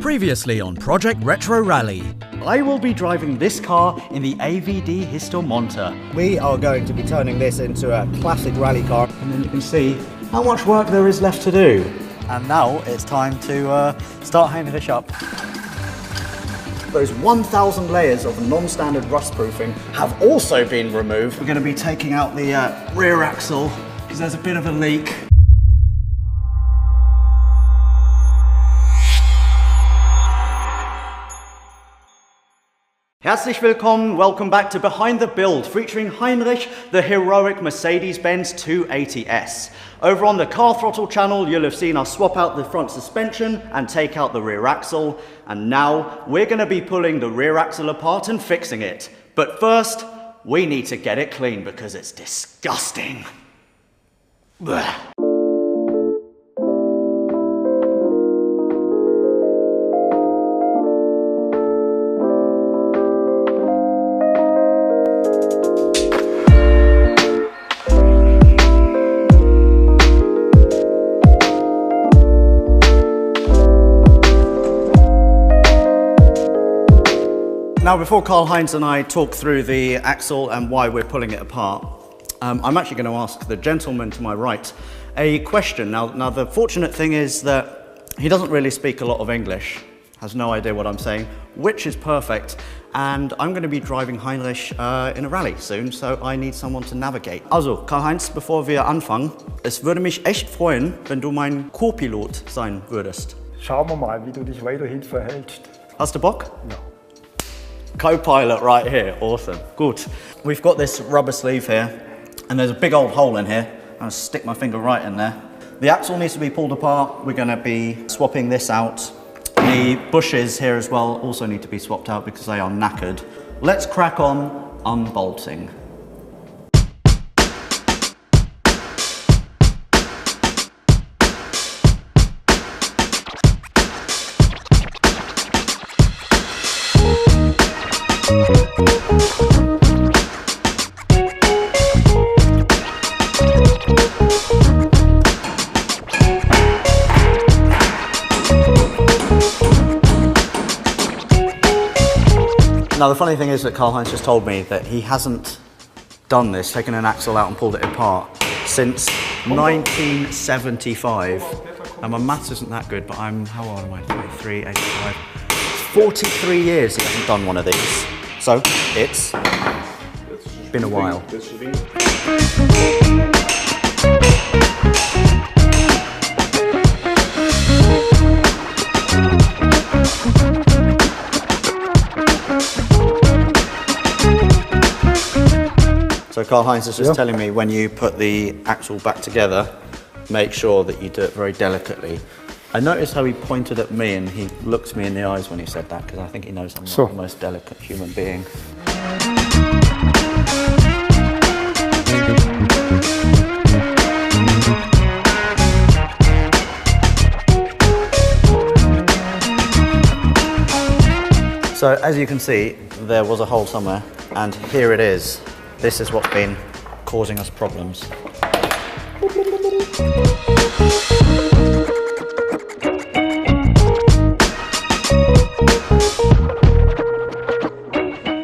Previously on Project Retro Rally. I will be driving this car in the AVD Histomonter. We are going to be turning this into a classic rally car. And then you can see how much work there is left to do. And now it's time to start hanging this up. Those 1,000 layers of non-standard rust proofing have also been removed. We're going to be taking out the rear axle because there's a bit of a leak. Herzlich willkommen, welcome back to Behind the Build, featuring Heinrich, the heroic Mercedes-Benz 280S. Over on the Car Throttle channel, you'll have seen us swap out the front suspension and take out the rear axle. And now, we're going to be pulling the rear axle apart and fixing it. But first, we need to get it clean because it's disgusting. Blech. Now, before Karl-Heinz and I talk through the axle and why we're pulling it apart, I'm actually going to ask the gentleman to my right a question. Now, the fortunate thing is that he doesn't really speak a lot of English, has no idea what I'm saying, which is perfect. And I'm going to be driving Heinrich in a rally soon, so I need someone to navigate. Also, Karl-Heinz, bevor wir anfangen, es würde mich echt freuen, wenn du mein Co-Pilot sein würdest. Schauen wir mal, wie du dich weiterhin verhältst. Hast du Bock? Ja. Co-pilot right here, awesome. Good. We've got this rubber sleeve here, and there's a big old hole in here. I'm gonna stick my finger right in there. The axle needs to be pulled apart. We're gonna be swapping this out. The bushes here as well also need to be swapped out because they are knackered. Let's crack on unbolting. Now, the funny thing is that Karl-Heinz just told me that he hasn't done this, taken an axle out and pulled it apart, since 1975. And my maths isn't that good, but how old am I? 23, 85. 43 years he hasn't done one of these. So, it's been a while. So Karl-Heinz is just telling me when you put the axle back together, make sure that you do it very delicately. I noticed how he pointed at me and he looked me in the eyes when he said that because I think he knows I'm not the most delicate human being. So as you can see, there was a hole somewhere and here it is. This is what's been causing us problems.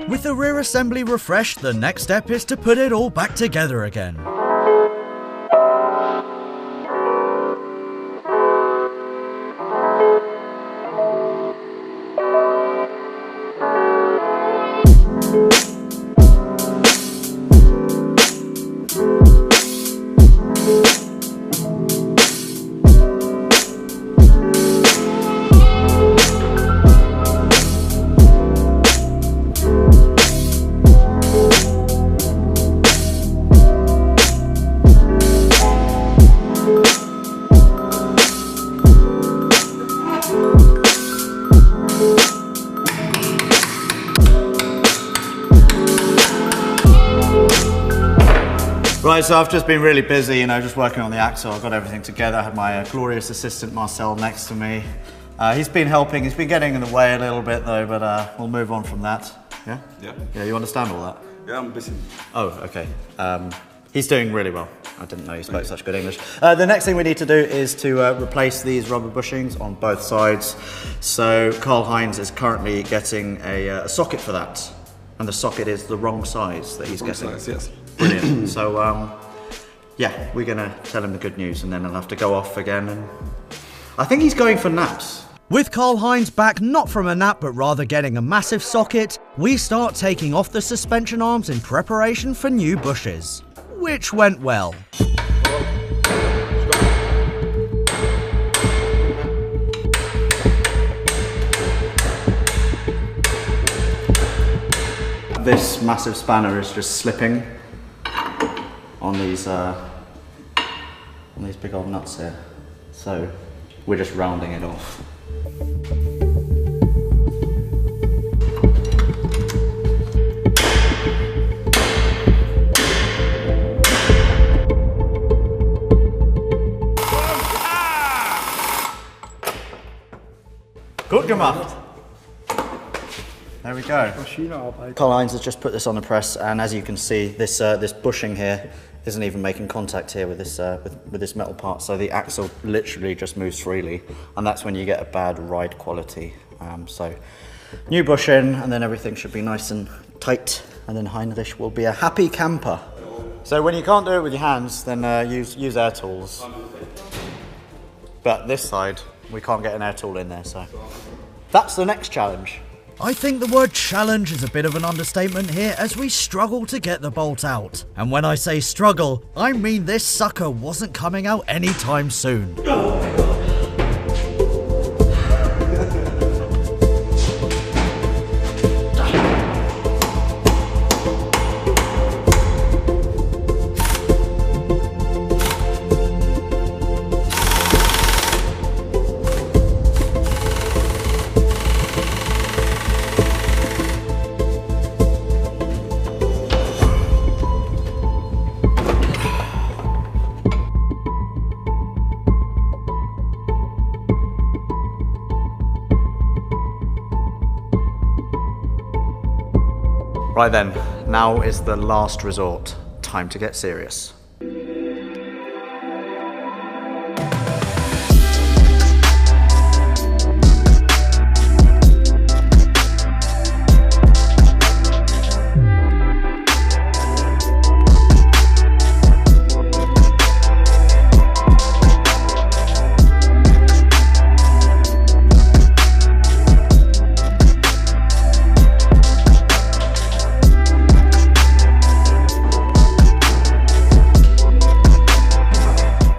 With the rear assembly refreshed, the next step is to put it all back together again. Right, so I've just been really busy, just working on the axle. I've got everything together. I had my glorious assistant Marcel next to me. He's been helping. He's been getting in the way a little bit though, but we'll move on from that. Yeah, you understand all that? Yeah, I'm busy. Oh, okay. He's doing really well. I didn't know you spoke such good English. The next thing we need to do is to replace these rubber bushings on both sides. So Karl-Heinz is currently getting a socket for that. And the socket is the wrong size that he's getting. Size, yes. Brilliant. So, yeah, we're going to tell him the good news and then he'll have to go off again. And I think he's going for naps. With Karl-Heinz back not from a nap but rather getting a massive socket, we start taking off the suspension arms in preparation for new bushes. Which went well. This massive spanner is just slipping on these big old nuts here. So we're just rounding it off. Gut gemacht. There we go. Karl-Heinz has just put this on the press, and as you can see, this this bushing here isn't even making contact here with this metal part. So the axle literally just moves freely, and that's when you get a bad ride quality. So new bushing, and then everything should be nice and tight, and then Heinrich will be a happy camper. So when you can't do it with your hands, then use air tools. But this side, we can't get an air tool in there, so that's the next challenge. I think the word challenge is a bit of an understatement here as we struggle to get the bolt out. And when I say struggle, I mean this sucker wasn't coming out anytime soon. Right then, now is the last resort. Time to get serious.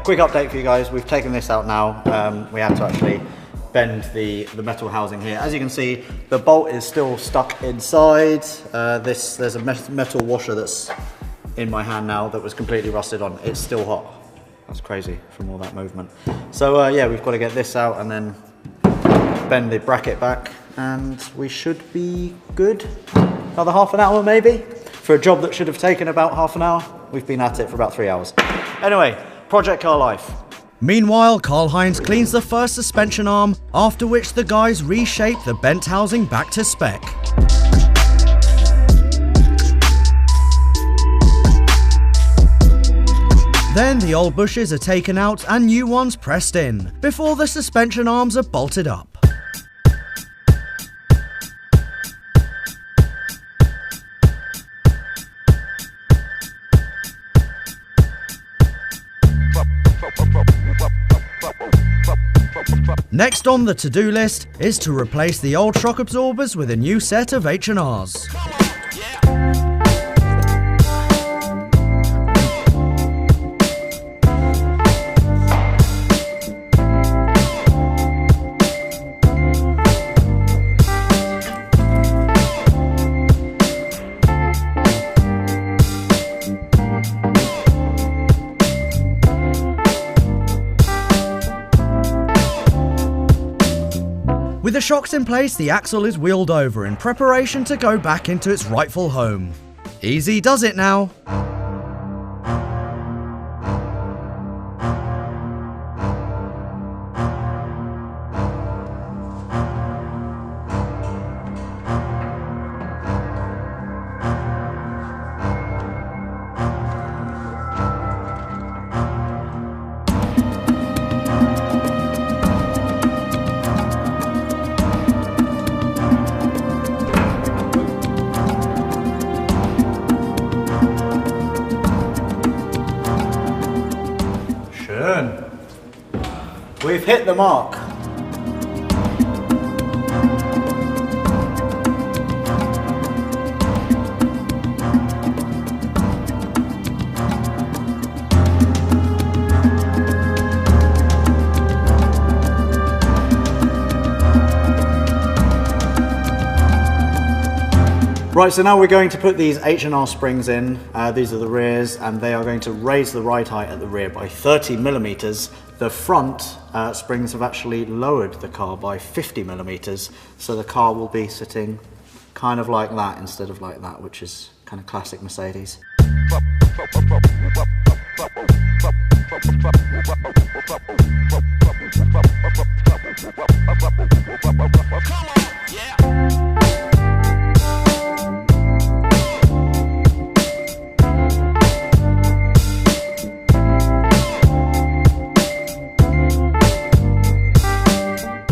Quick update for you guys, we've taken this out now. We had to actually bend the metal housing here. As you can see, the bolt is still stuck inside. There's a metal washer that's in my hand now that was completely rusted on. It's still hot. That's crazy from all that movement. So yeah, we've got to get this out and then bend the bracket back and we should be good. Another half an hour maybe? For a job that should have taken about half an hour, we've been at it for about 3 hours. Anyway, project car life. Meanwhile, Karl-Heinz cleans the first suspension arm, after which the guys reshape the bent housing back to spec. Then the old bushes are taken out and new ones pressed in, before the suspension arms are bolted up. Next on the to-do list is to replace the old shock absorbers with a new set of H&Rs. With the shocks in place, the axle is wheeled over in preparation to go back into its rightful home. Easy does it now. We've hit the mark. Right, so now we're going to put these H&R springs in. These are the rears, and they are going to raise the ride height at the rear by 30 millimeters. The front springs have actually lowered the car by 50 millimeters, so the car will be sitting kind of like that instead of like that, which is kind of classic Mercedes.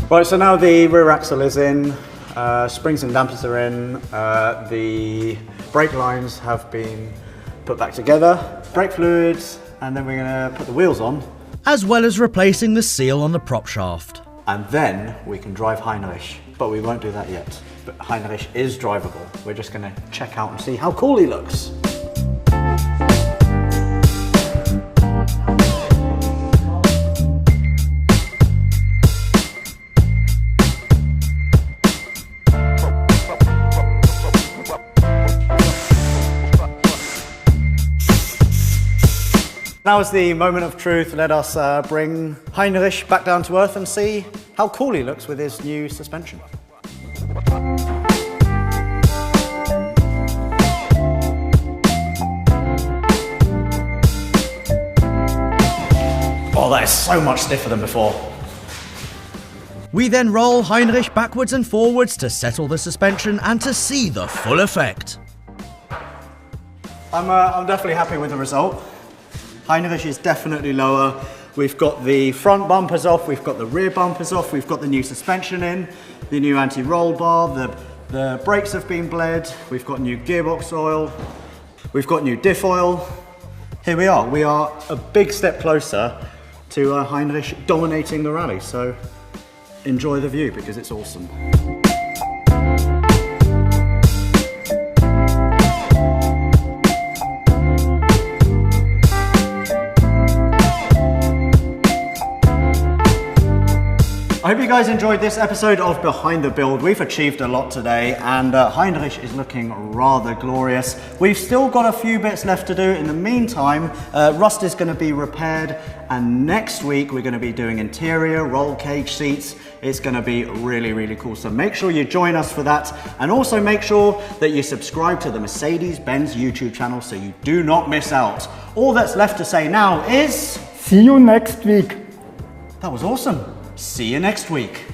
Right, so now the rear axle is in, springs and dampers are in, the brake lines have been put back together, brake fluids, and then we're going to put the wheels on. As well as replacing the seal on the prop shaft. And then we can drive Heinrich, but we won't do that yet. But Heinrich is drivable. We're just going to check out and see how cool he looks. Now is the moment of truth. Let us bring Heinrich back down to earth and see how cool he looks with his new suspension. Oh, that is so much stiffer than before. We then roll Heinrich backwards and forwards to settle the suspension and to see the full effect. I'm definitely happy with the result. Heinrich is definitely lower. We've got the front bumpers off, we've got the rear bumpers off, we've got the new suspension in, the new anti-roll bar, the brakes have been bled, we've got new gearbox oil, we've got new diff oil. Here we are a big step closer to Heinrich dominating the rally, so enjoy the view because it's awesome. I hope you guys enjoyed this episode of Behind the Build. We've achieved a lot today, and Heinrich is looking rather glorious. We've still got a few bits left to do. In the meantime, rust is going to be repaired, and next week we're going to be doing interior, roll cage seats. It's going to be really, really cool. So make sure you join us for that, and also make sure that you subscribe to the Mercedes-Benz YouTube channel so you do not miss out. All that's left to say now is... See you next week. That was awesome. See you next week.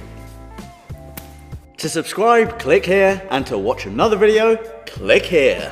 To subscribe, click here, and to watch another video, click here.